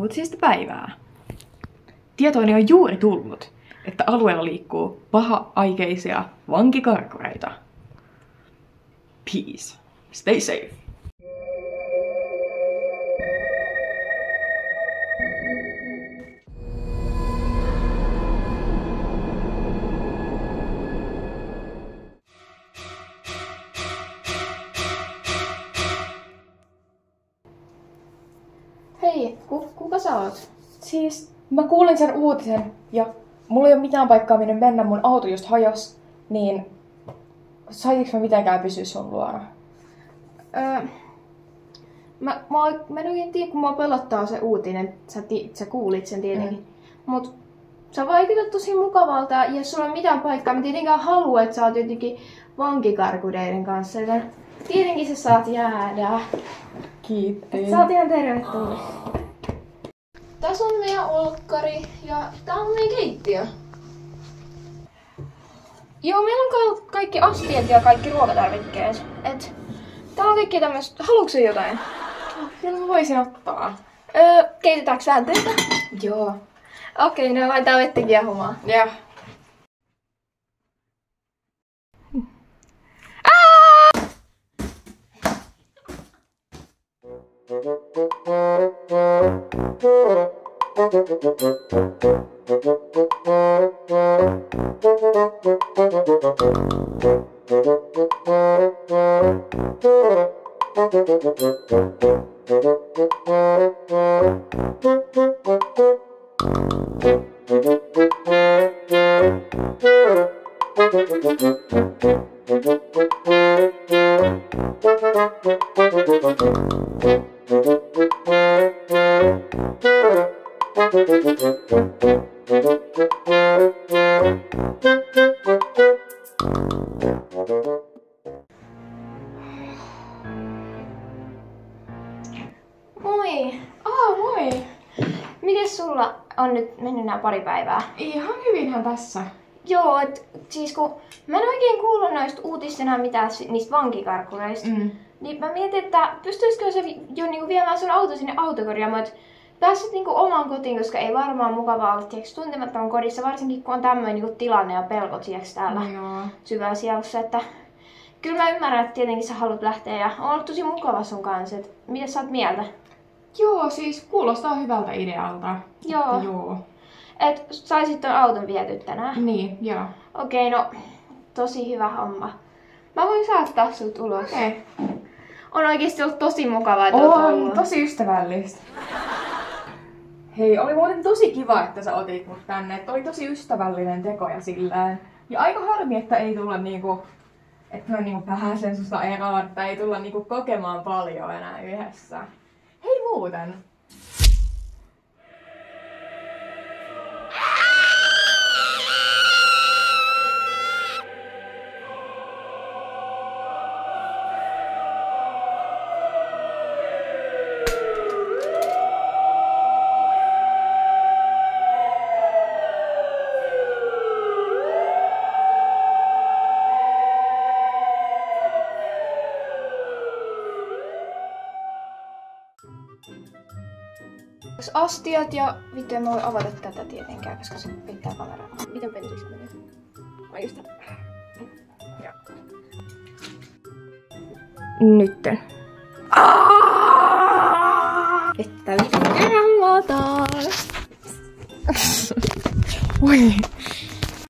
uutisista päivää. Tietooni on juuri tullut, että alueella liikkuu paha-aikeisia vankikarkureita. Peace. Stay safe. Hei, kuka sä oot? Siis mä kuulin sen uutisen ja mulla ei ole mitään paikkaa minne mennä, mun auto just hajos, niin saitinko mä mitenkään pysyä sun luona? Mä en oikein tiedä, kun mua pelottaa se uutinen. Sä kuulit sen tietenkin. Mut sä vaikutat tosi mukavalta ja jos sulla on mitään paikkaa, mä tietenkään halua, että sä oot jotenkin vankikarkureiden kanssa. Joten tietenkin sä saat jäädä. Kiitos. Sä oot ihan tervetullut. Tässä on meidän olkkari ja tää on meidän keittiö. Joo, meillä on kaikki astiat ja kaikki ruokatarvikkeet. Tää on kaikki tämmöstä. Haluatko sä jotain? Kyllä mä voisin ottaa. Keitetäänkö säänteitä? Joo. Okei, no laitetaan vettä kiehumaan. Joo. Moi! Moi! Mites sulla on nyt mennyt nää pari päivää? Ihan hyvinhän tässä. Joo, siis kun mä en oikein kuullut noista uutisista mitään niistä vankikarkureista, niin mä mietin, että pystyisikö se jo niinku viemään sun auto sinne autokorjaamoon, että pääsit niinku omaan kotiin, koska ei varmaan mukavaa olla tuntemattoman kodissa, varsinkin kun on tämmöinen niinku tilanne ja pelko täällä syvällä sielussa, että kyllä mä ymmärrän, että tietenkin sä haluat lähteä ja on ollut tosi mukava sun kanssa, että mitä sä oot mieltä? Joo, siis kuulostaa hyvältä idealta. Joo. Et saisit ton auton viety tänään? Niin, joo. Okei, no tosi hyvä homma. Mä voin saattaa sut ulos. Okei. On oikeesti ollut tosi mukavaa, että oot On, ollut. tosi ystävällistä. Hei, oli muuten tosi kiva, että sä otit mut tänne. Että oli tosi ystävällinen teko ja silleen. Ja aika harmi, että ei tulla niinku, että mä niinku pääsen susta eroon, että ei tulla niinku kokemaan paljon enää yhdessä. Hei muuten. Astiat ja vittu en mä voi avata tätä tietenkään, koska se peittää kameraa. Miten pentuiksi menee? Mä just Joo. Nytten. Että vittu taas. Oi.